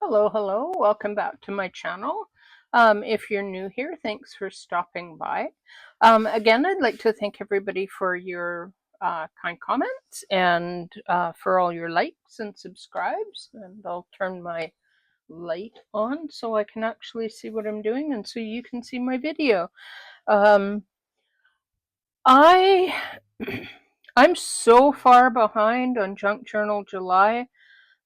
Hello, welcome back to my channel. If you're new here, thanks for stopping by. Again, I'd like to thank everybody for your kind comments and for all your likes and subscribes. And I'll turn my light on so I can actually see what I'm doing and so you can see my video. Um, I I'm so far behind on Junk Journal July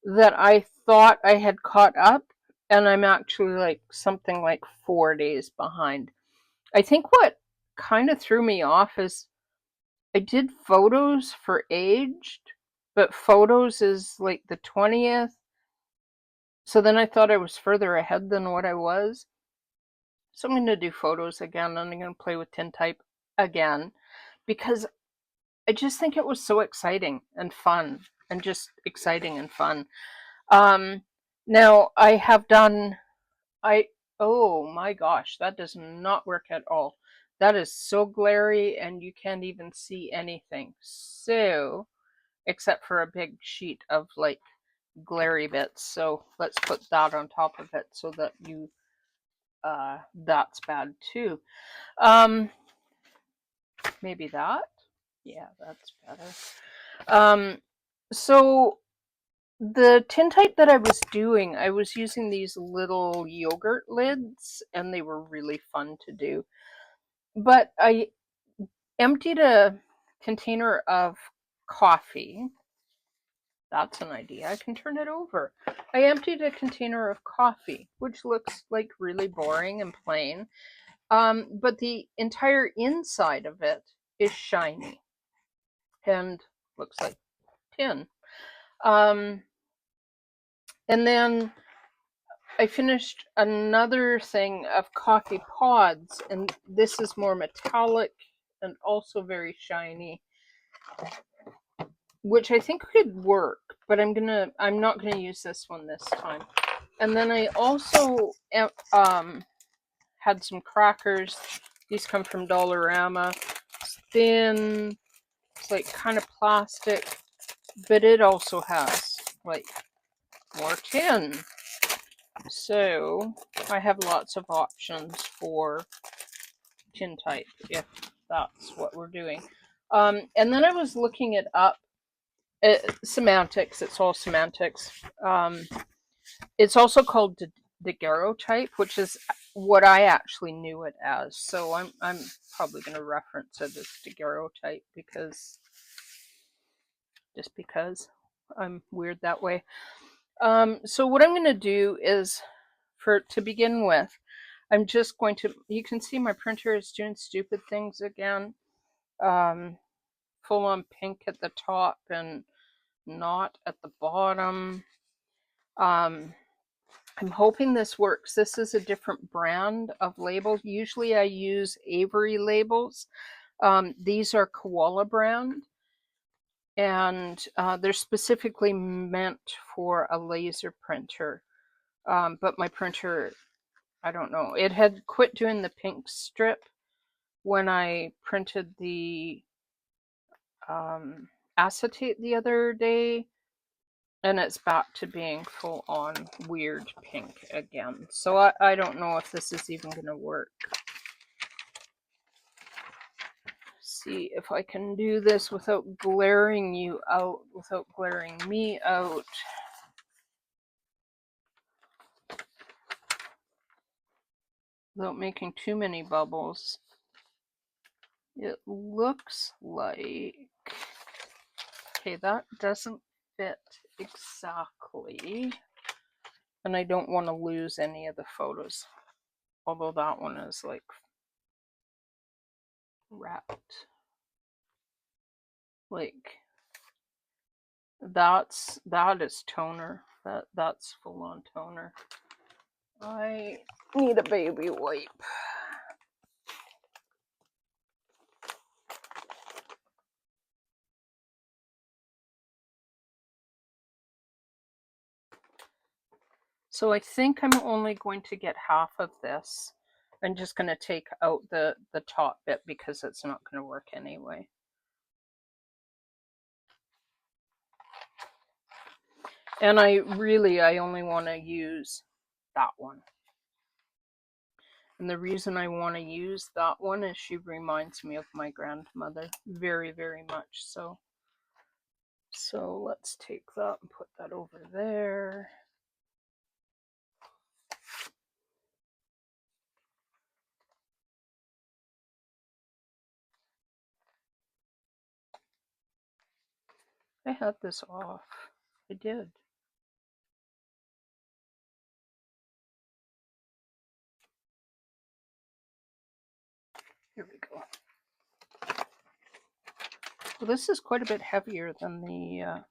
that I thought I had caught up, and I'm actually like something like 4 days behind. I think what kind of threw me off is I did photos for aged, but photos is like the 20th. So then I thought I was further ahead than what I was. So I'm going to do photos again, and I'm going to play with Tintype again because I just think it was so exciting and fun, and just exciting and fun. Um, Now I have done, oh my gosh, that does not work at all. That is so glary and you can't even see anything. So, except for a big sheet of like glary bits. So let's put that on top of it so that that's bad too. Um, Maybe that. Yeah, that's better. Um, so the tintype that I was doing, I was using these little yogurt lids and they were really fun to do. But I emptied a container of coffee. That's an idea. I can turn it over. I emptied a container of coffee, which looks like really boring and plain. But the entire inside of it is shiny and looks like tin. Um, and then I finished another thing of coffee pods, and this is more metallic and also very shiny, which I think could work, but I'm not gonna use this one this time. And then I also had some crackers. These come from Dollarama. It's thin, it's like kind of plastic, but it also has like more tin. So I have lots of options for Tintype if that's what we're doing. And then I was looking it up. Semantics. It's all semantics. It's also called daguerreotype, which is what I actually knew it as. So I'm probably going to reference it as daguerreotype because I'm weird that way. So what I'm going to do is, to begin with, I'm just going to. You can see my printer is doing stupid things again. Um, Full on pink at the top and not at the bottom. Um, I'm hoping this works. This is a different brand of labels. Usually I use Avery labels. These are Koala brand, and they're specifically meant for a laser printer. But my printer, I don't know, it had quit doing the pink strip when I printed the acetate the other day, and it's back to being full on weird pink again. So I don't know if this is even going to work. See if I can do this without glaring you out, without glaring me out. Without making too many bubbles. It looks like, okay, that doesn't fit exactly. And I don't want to lose any of the photos. Although that one is like wrapped. Like that is toner. That's full on toner. I need a baby wipe. So I think I'm only going to get half of this. I'm just going to take out the top bit because it's not going to work anyway. And I only want to use that one. And the reason I want to use that one is she reminds me of my grandmother very, very much so. So let's take that and put that over there. I had this off. I did. Here we go. Well, this is quite a bit heavier than the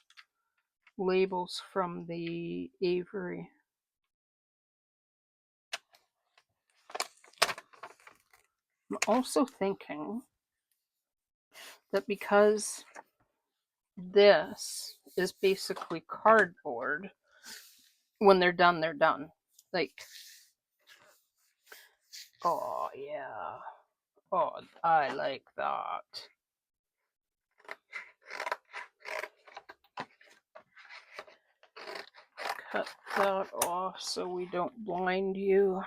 labels from the Avery. I'm also thinking that because this is basically cardboard, when they're done, they're done. Like, oh yeah. Oh, I like that. Cut that off so we don't blind you.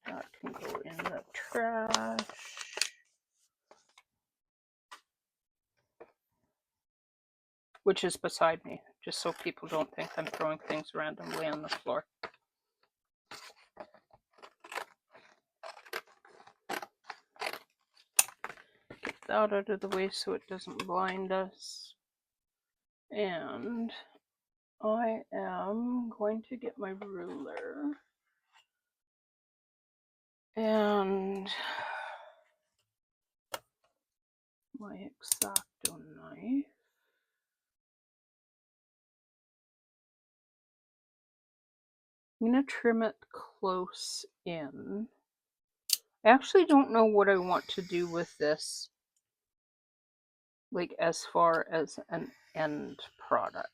That can go in the trash. Which is beside me, just so people don't think I'm throwing things randomly on the floor. Get that out of the way so it doesn't blind us. And I am going to get my ruler and my X-Acto knife. I'm going to trim it close in. I actually don't know what I want to do with this, like as far as an end product.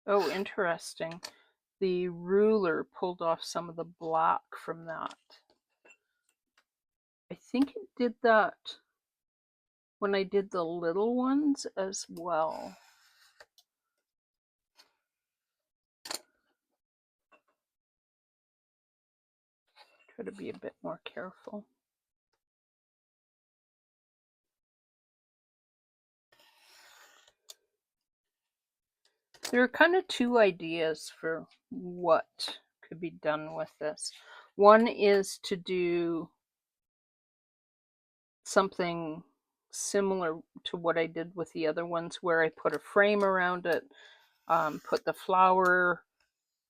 Oh, interesting. The ruler pulled off some of the black from that. I think it did that when I did the little ones as well. Try to be a bit more careful. There are kind of two ideas for what could be done with this. One is to do something similar to what I did with the other ones, where I put a frame around it, put the flower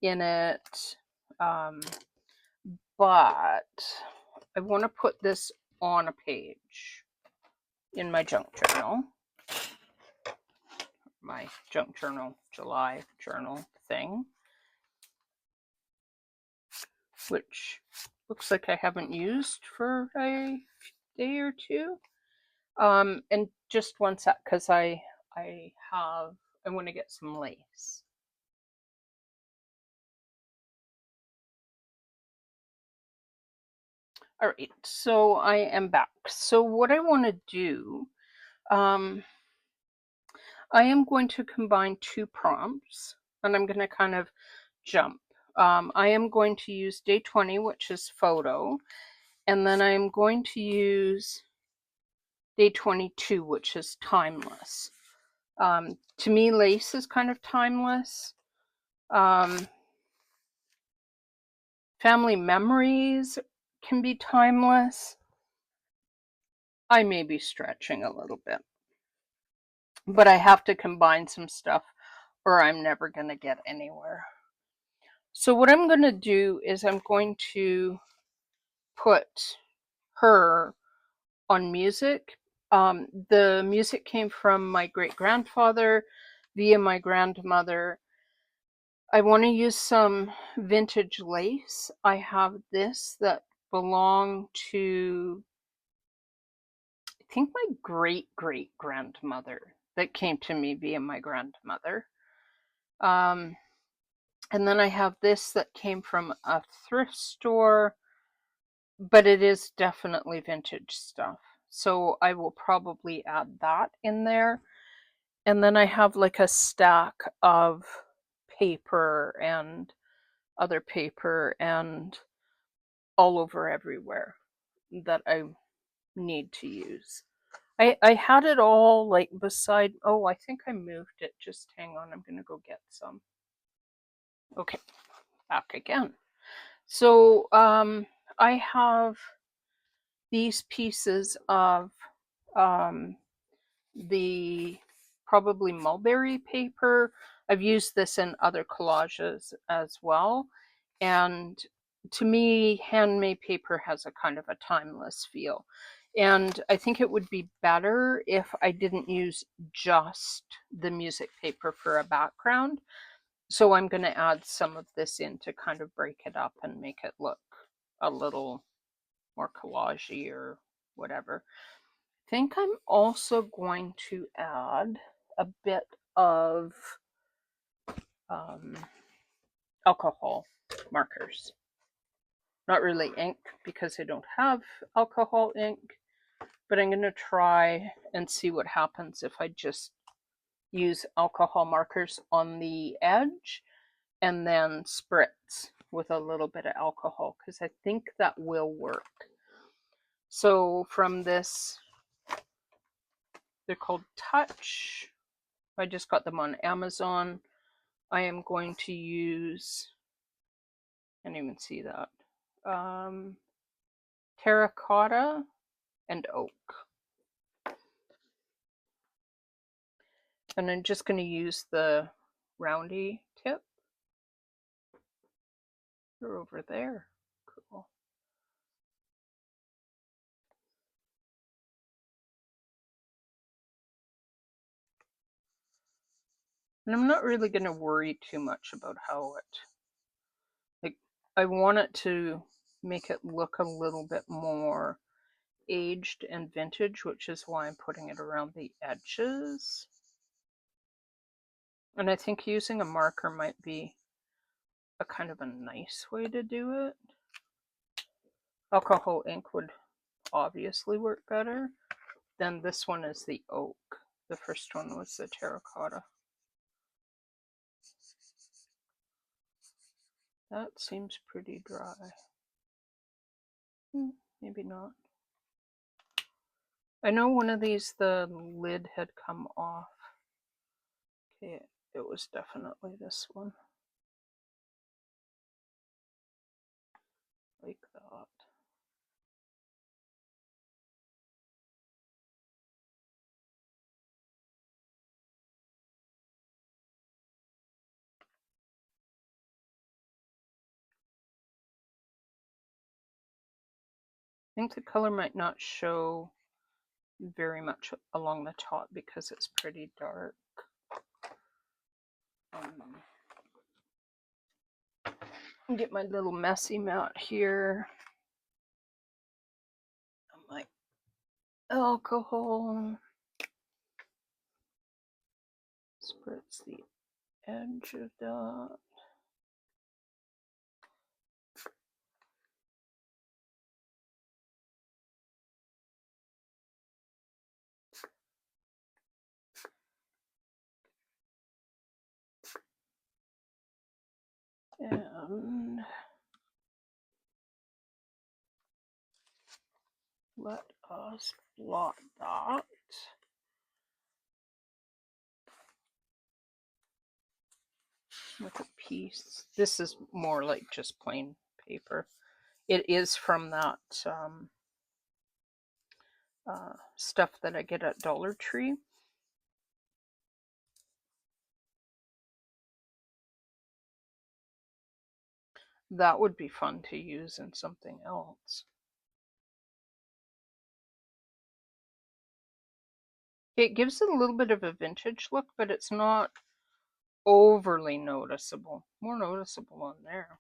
in it, but I want to put this on a page in my junk journal, my junk journal July journal thing, which looks like I haven't used for a day or two. And just one sec, because I want to get some lace. All right, so I am back. So what I want to do, I am going to combine two prompts, and I'm going to kind of jump. I am going to use day 20, which is photo, and then I am going to use day 22, which is timeless. To me, lace is kind of timeless. Family memories can be timeless. I may be stretching a little bit, but I have to combine some stuff or I'm never going to get anywhere. So what I'm going to do is I'm going to put her on music. The music came from my great-grandfather via my grandmother. I want to use some vintage lace. I have this that belonged to, I think, my great-great-grandmother, that came to me via my grandmother. And then I have this that came from a thrift store but it is definitely vintage stuff. So I will probably add that in there. And then I have like a stack of paper and other paper and all over everywhere that I need to use. I had it all like beside, oh, I think I moved it. Just hang on, I'm gonna go get some. Okay, back again. So I have these pieces of um, the probably mulberry paper. I've used this in other collages as well. And to me, handmade paper has a kind of a timeless feel. And I think it would be better if I didn't use just the music paper for a background. So I'm going to add some of this in to kind of break it up and make it look a little more collagey or whatever. I think I'm also going to add a bit of um, alcohol markers. Not really ink because I don't have alcohol ink, but I'm going to try and see what happens if I just use alcohol markers on the edge and then spritz with a little bit of alcohol, because I think that will work. So from this, they're called Touch. I just got them on Amazon. I am going to use, I can't even see that, terracotta and oak. And I'm just going to use the roundy tip. They're over there. Cool. And I'm not really going to worry too much about how it, like, I want it to make it look a little bit more aged and vintage, which is why I'm putting it around the edges. And I think using a marker might be a kind of a nice way to do it. Alcohol ink would obviously work better. Then this one is the oak. The first one was the terracotta. That seems pretty dry. Maybe not. I know one of these, the lid had come off. Okay, it was definitely this one. Like that. I think the color might not show very much along the top because it's pretty dark. Get my little messy mat here. My alcohol. Spritz the edge of that. And let us blot that. With a piece. This is more like just plain paper. It is from that stuff that I get at Dollar Tree. That would be fun to use in something else. It gives it a little bit of a vintage look, but it's not overly noticeable. More noticeable on there.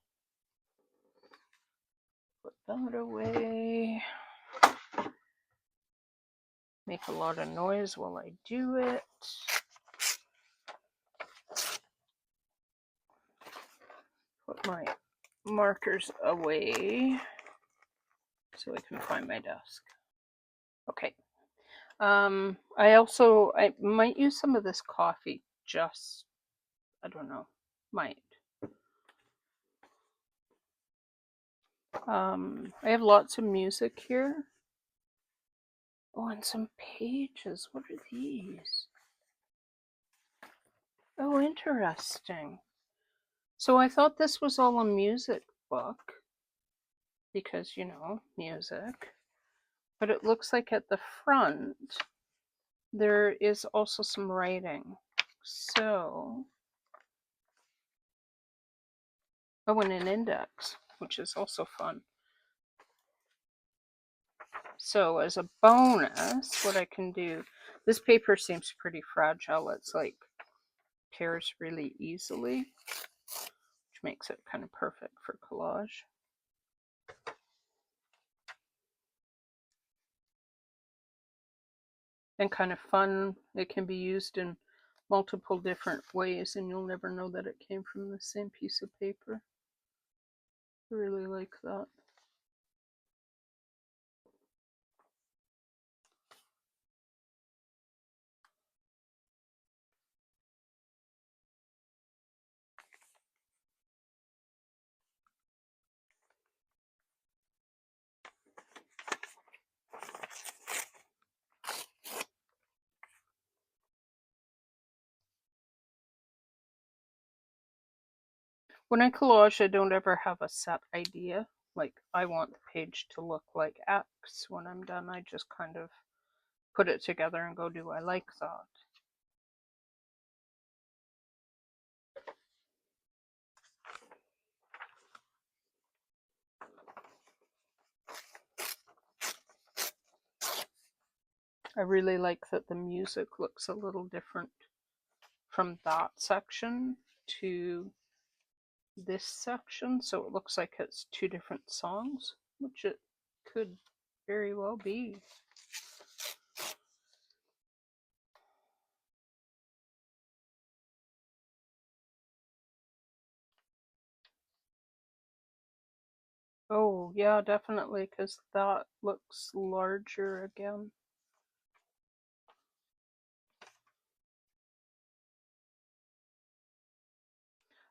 Put that away. Make a lot of noise while I do it. Put my markers away so I can find my desk. Okay. I might use some of this coffee. Just, I don't know, might. I have lots of music here. Oh, and some pages. What are these? Oh, interesting. So I thought this was all a music book because, music. But it looks like at the front there is also some writing. So, oh, and an index, which is also fun. So as a bonus, what I can do, this paper seems pretty fragile. It's like tears really easily, which makes it kind of perfect for collage. And kind of fun. It can be used in multiple different ways, and you'll never know that it came from the same piece of paper. I really like that. When I collage, I don't ever have a set idea. Like, I want the page to look like X. When I'm done, I just kind of put it together and go, do I like that? I really like that the music looks a little different from that section to this section, so it looks like it's two different songs, which it could very well be. Oh, yeah, definitely, because that looks larger again.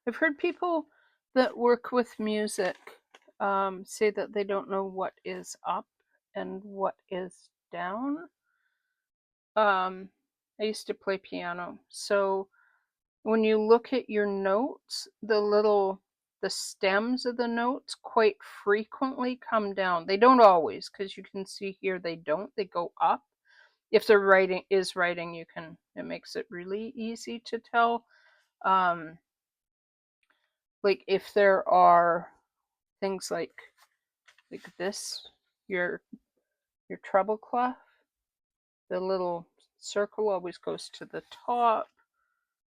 I've heard people that work with music say that they don't know what is up and what is down. I used to play piano, so when you look at your notes, the stems of the notes quite frequently come down. They don't always, because you can see here they don't. They go up. If the writing is writing, it makes it really easy to tell. Like if there are things like this, your treble clef, the little circle always goes to the top.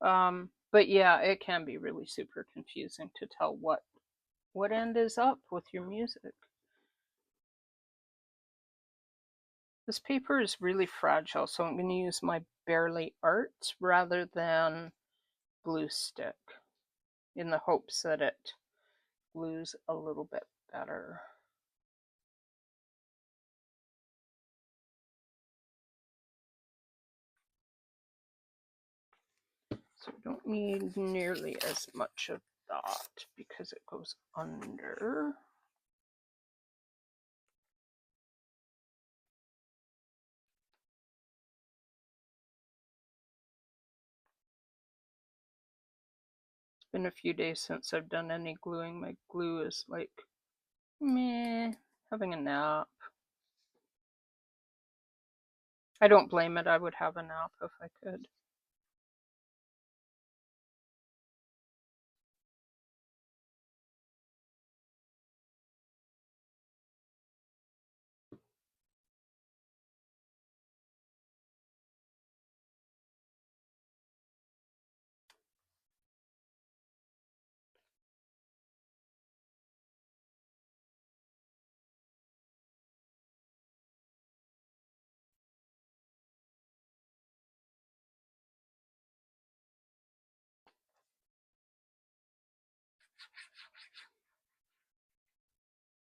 But yeah, it can be really super confusing to tell what end is up with your music. This paper is really fragile, so I'm going to use my Barely Art rather than glue stick in the hopes that it glues a little bit better. So we don't need nearly as much of that because it goes under. It's been a few days since I've done any gluing. My glue is like, meh, having a nap. I don't blame it. I would have a nap if I could.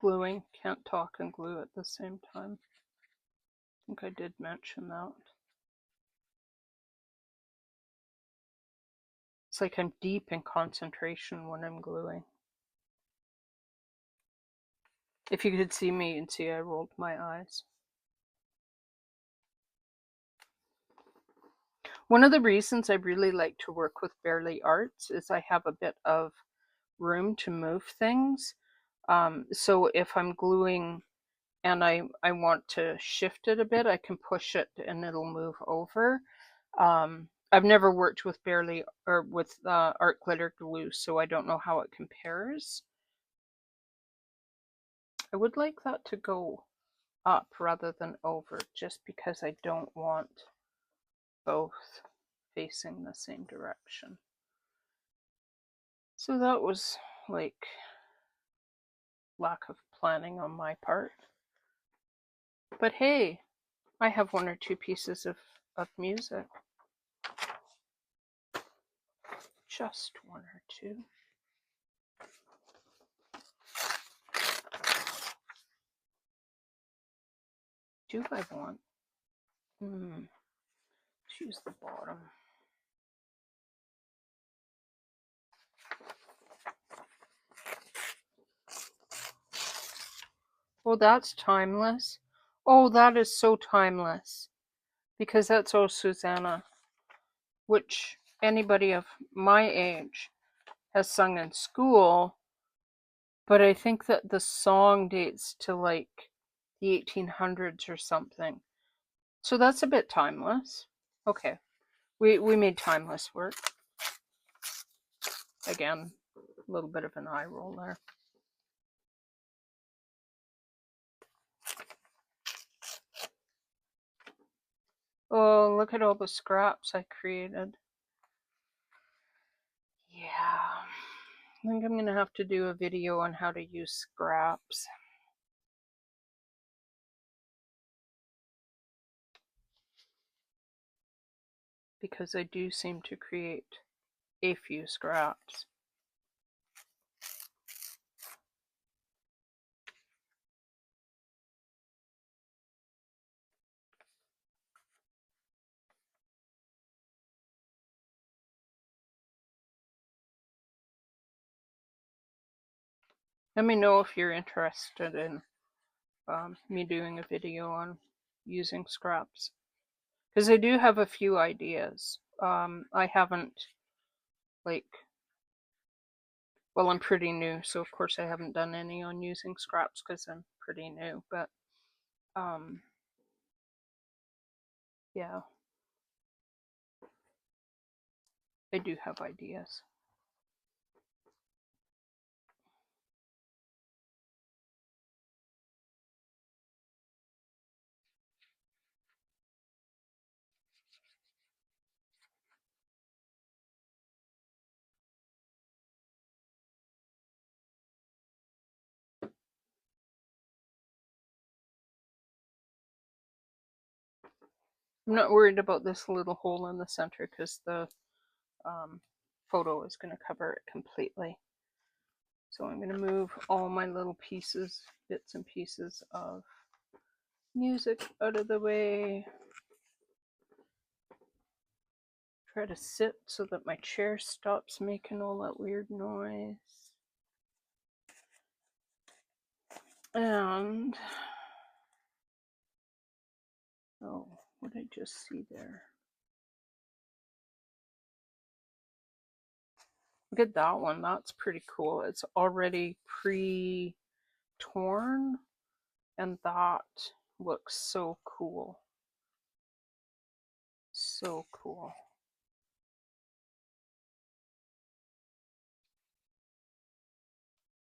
Gluing can't talk and glue at the same time. I think I did mention that. It's like I'm deep in concentration when I'm gluing. If you could see me, you'd see I rolled my eyes. One of the reasons I really like to work with Barely Arts is I have a bit of room to move things. So if I'm gluing and I want to shift it a bit, I can push it and it'll move over. I've never worked with art glitter glue, so I don't know how it compares. I would like that to go up rather than over, just because I don't want both facing the same direction. So that was like lack of planning on my part. But hey, I have one or two pieces of music. Just one or two. Do I want? Choose the bottom. Oh, that's timeless. Oh, that is so timeless. Because that's Oh Susanna, which anybody of my age has sung in school, but I think that the song dates to like the 1800s or something. So that's a bit timeless. Okay, we made timeless work. Again, a little bit of an eye roll there. Oh, look at all the scraps I created. Yeah, I think I'm gonna have to do a video on how to use scraps. Because I do seem to create a few scraps. Let me know if you're interested in me doing a video on using scraps, because I do have a few ideas. I haven't, like, well, I'm pretty new, so of course I haven't done any on using scraps because I'm pretty new, but yeah, I do have ideas. I'm not worried about this little hole in the center because the photo is going to cover it completely. So I'm going to move all my little pieces, bits and pieces of music out of the way. Try to sit so that my chair stops making all that weird noise. And, oh, what did I just see there? Look at that one, that's pretty cool. It's already pre-torn, and that looks so cool. So cool.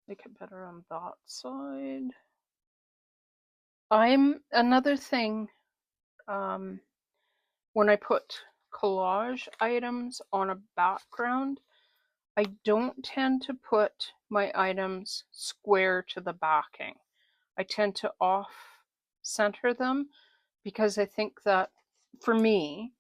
Make it better on that side. Another thing, when I put collage items on a background, I don't tend to put my items square to the backing. I tend to off center them because I think that, for me,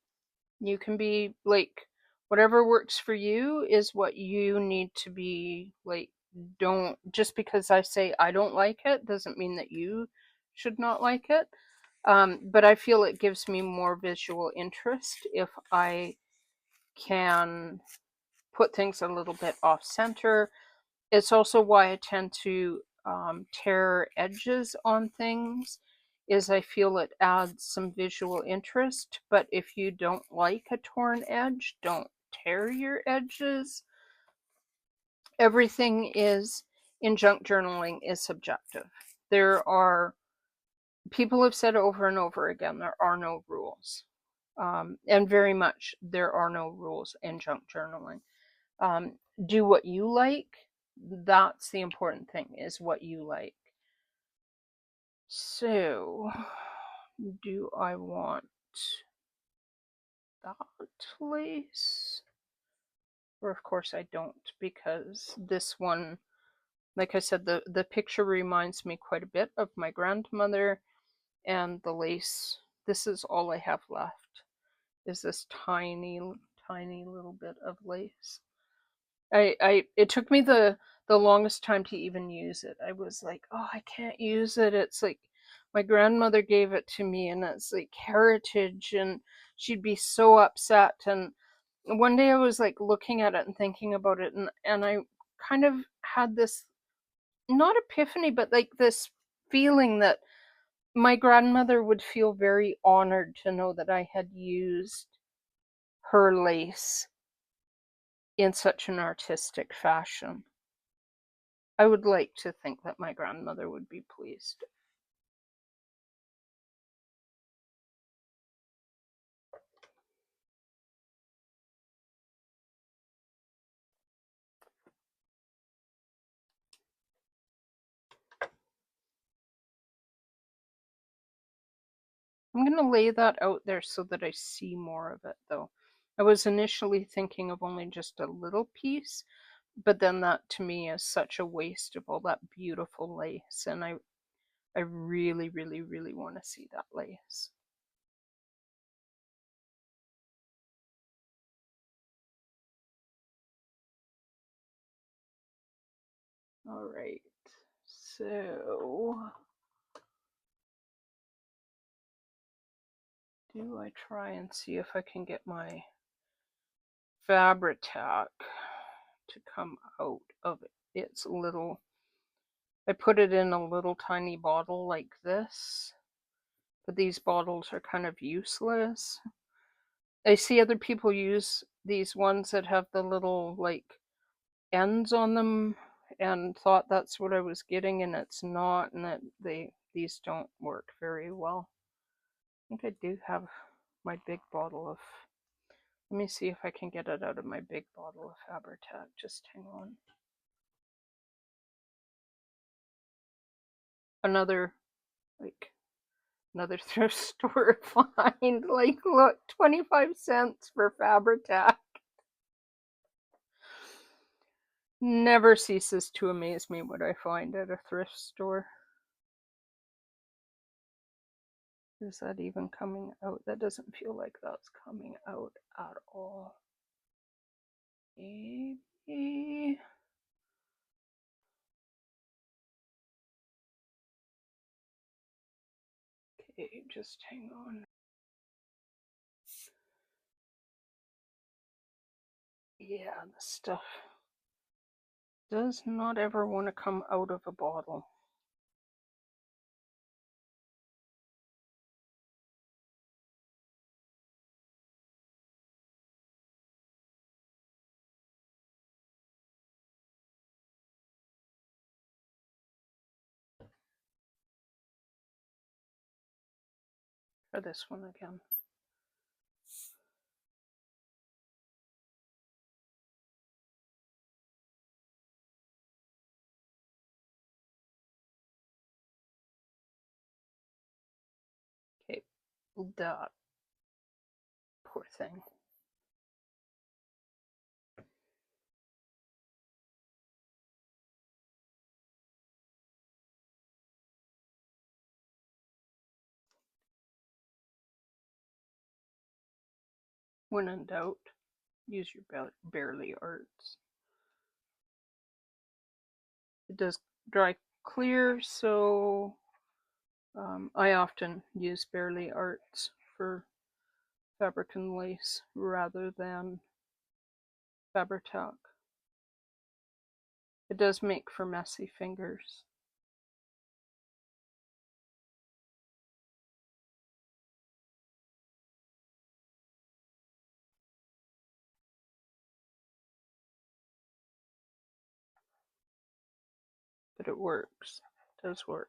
you can be like, whatever works for you is what you need to be like don't, just because I say I don't like it doesn't mean that you should not like it. But I feel it gives me more visual interest if I can put things a little bit off center. It's also why I tend to tear edges on things, is I feel it adds some visual interest. But if you don't like a torn edge, don't tear your edges. Everything is, in junk journaling, is subjective. There are, people have said over and over again, there are no rules. And very much there are no rules in junk journaling. Um, do what you like. That's the important thing, is what you like. So, do I want that lace? Or of course I don't, because this one, like I said, the picture reminds me quite a bit of my grandmother, and the lace, this is all I have left, is this tiny, tiny little bit of lace. It took me the longest time to even use it. I was like, oh, I can't use it. It's like my grandmother gave it to me, and it's like heritage, and she'd be so upset. And one day I was like looking at it and thinking about it, and I kind of had this, not epiphany, but like this feeling that my grandmother would feel very honored to know that I had used her lace in such an artistic fashion. I would like to think that my grandmother would be pleased. I'm going to lay that out there so that I see more of it, though. I was initially thinking of only just a little piece, but then that to me is such a waste of all that beautiful lace, and I really, really, really want to see that lace. All right, so do I try and see if I can get my Fabri-Tac to come out of its little, I put it in a little tiny bottle like this, but these bottles are kind of useless. I see other people use these ones that have the little like ends on them, and thought that's what I was getting, and it's not, and that these don't work very well. I think I do have my big bottle of, let me see if I can get it out of my big bottle of Fabri-Tac. Just hang on. Another, like, another thrift store find. Like, look, 25 cents for Fabri-Tac. Never ceases to amaze me what I find at a thrift store. Is that even coming out? That doesn't feel like that's coming out at all. Maybe. Okay, just hang on. Yeah, the stuff does not ever want to come out of a bottle. Try this one again. Okay, that poor thing. When in doubt, use your barely arts. It does dry clear, so I often use Barely Arts for fabric and lace rather than Fabri-Tac. It does make for messy fingers. But it works. It does work.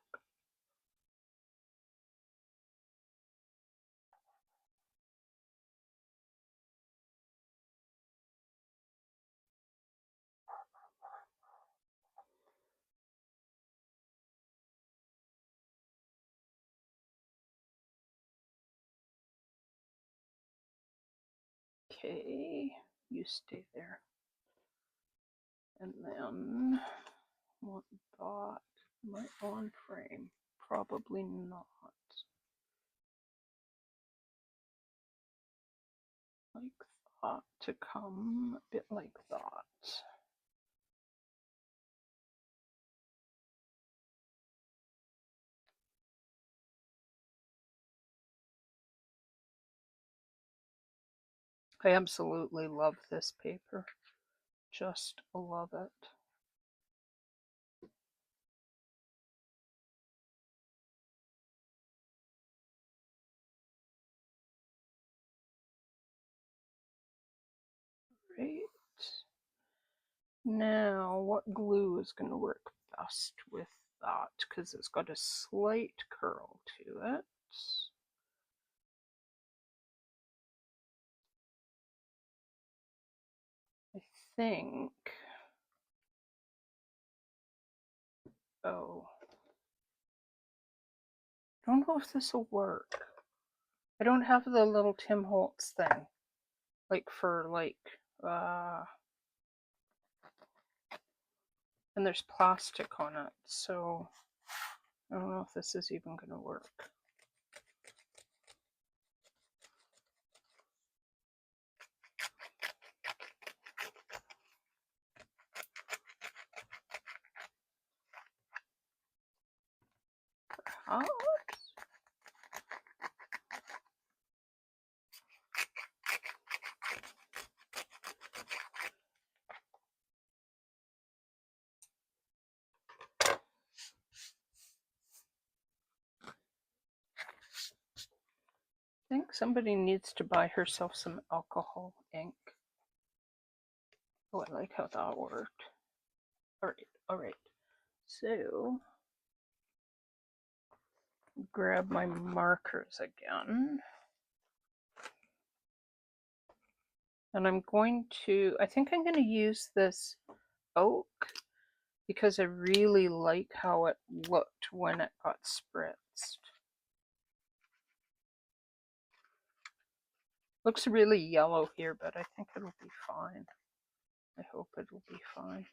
Okay, you stay there. And then what dot am I on frame? Probably not. Like that to come a bit like that. I absolutely love this paper. Just love it. Right. Now, what glue is going to work best with that? Because it's got a slight curl to it. I think. Oh. I don't know if this will work. I don't have the little Tim Holtz thing. Like for like, and there's plastic on it, so I don't know if this is even going to work. Perhaps. I think somebody needs to buy herself some alcohol ink. Oh, I like how that worked. Alright. So, grab my markers again. And I'm going to, I think I'm going to use this oak because I really like how it looked when it got spritzed. Looks really yellow here, but I think it'll be fine. I hope it'll be fine.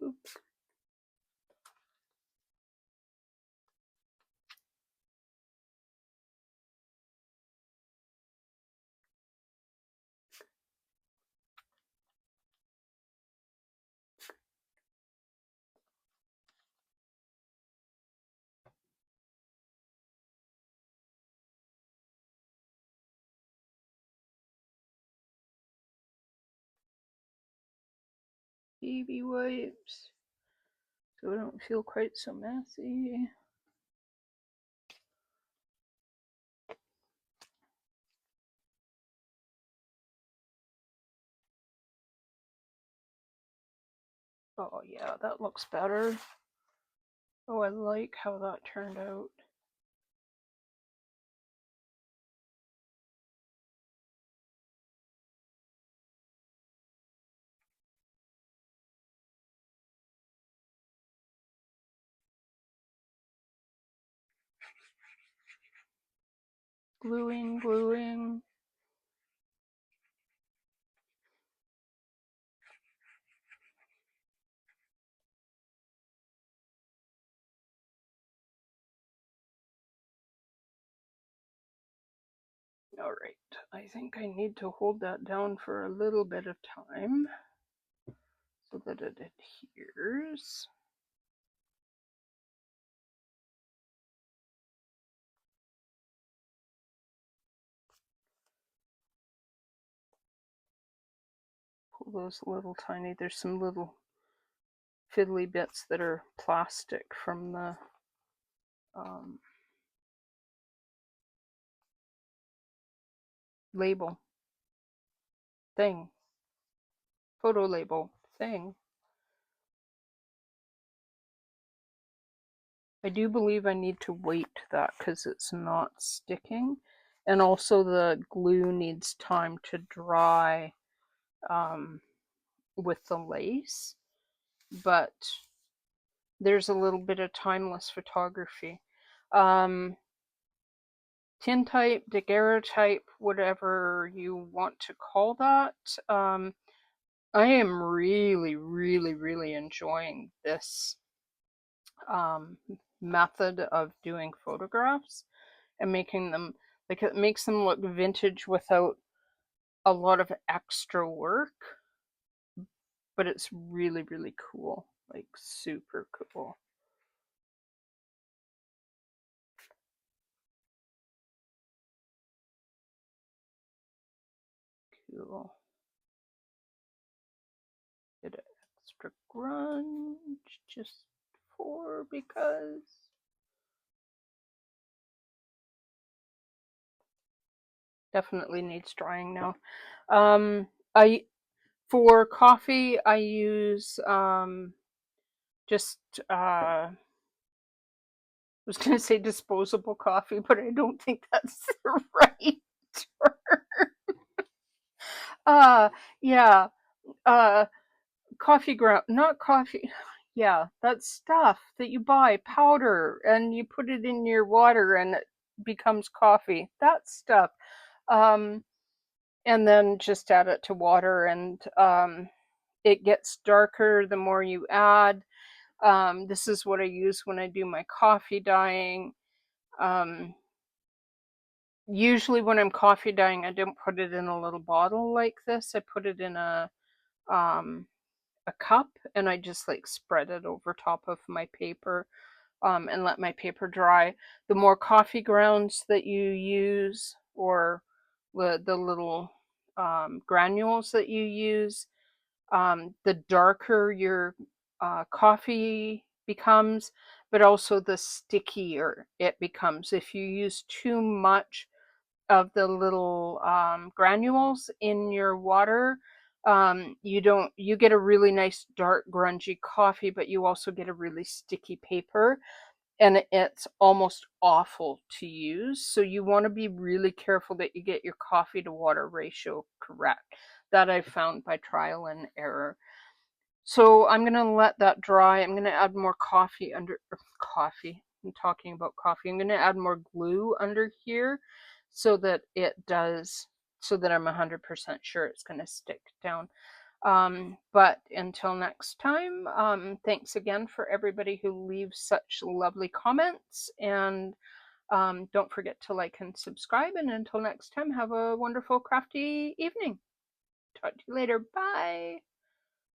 Oops. Baby wipes so I don't feel quite so messy. Oh yeah, that looks better. Oh, I like how that turned out. Gluing, gluing. All right, I think I need to hold that down for a little bit of time so that it adheres. Pull those little tiny, there's some little fiddly bits that are plastic from the label thing, photo label thing. I do believe I need to weight that because it's not sticking, and also the glue needs time to dry with the lace, but there's a little bit of timeless photography. Tintype, daguerreotype, whatever you want to call that. I am really, really, really enjoying this method of doing photographs and making them, like, it makes them look vintage without a lot of extra work, but it's really, really cool, like super cool. Cool. Bit of extra grunge just for because. Definitely needs drying now. I For coffee I use just I was gonna say disposable coffee, but I don't think that's the right term. Uh yeah. Uh Coffee ground, not coffee. Yeah, that stuff that you buy, powder, and you put it in your water and it becomes coffee. That stuff. Um and then just add it to water, and it gets darker the more you add. This is what I use when I do my coffee dyeing. Um, Usually when I'm coffee dyeing, I don't put it in a little bottle like this. I put it in um, a cup, and I just like spread it over top of my paper, and let my paper dry. The more coffee grounds that you use, or the little granules that you use, the darker your coffee becomes, but also the stickier it becomes. If you use too much of the little granules in your water, you get a really nice dark grungy coffee, but you also get a really sticky paper, and it's almost awful to use. So you want to be really careful that you get your coffee to water ratio correct. That I've found by trial and error. So I'm going to let that dry. I'm going to add more coffee under coffee. I'm talking about coffee. I'm going to add more glue under here so that it does, so that I'm 100% sure it's going to stick down. But until next time, thanks again for everybody who leaves such lovely comments. And don't forget to like and subscribe. And until next time, have a wonderful crafty evening. Talk to you later. Bye.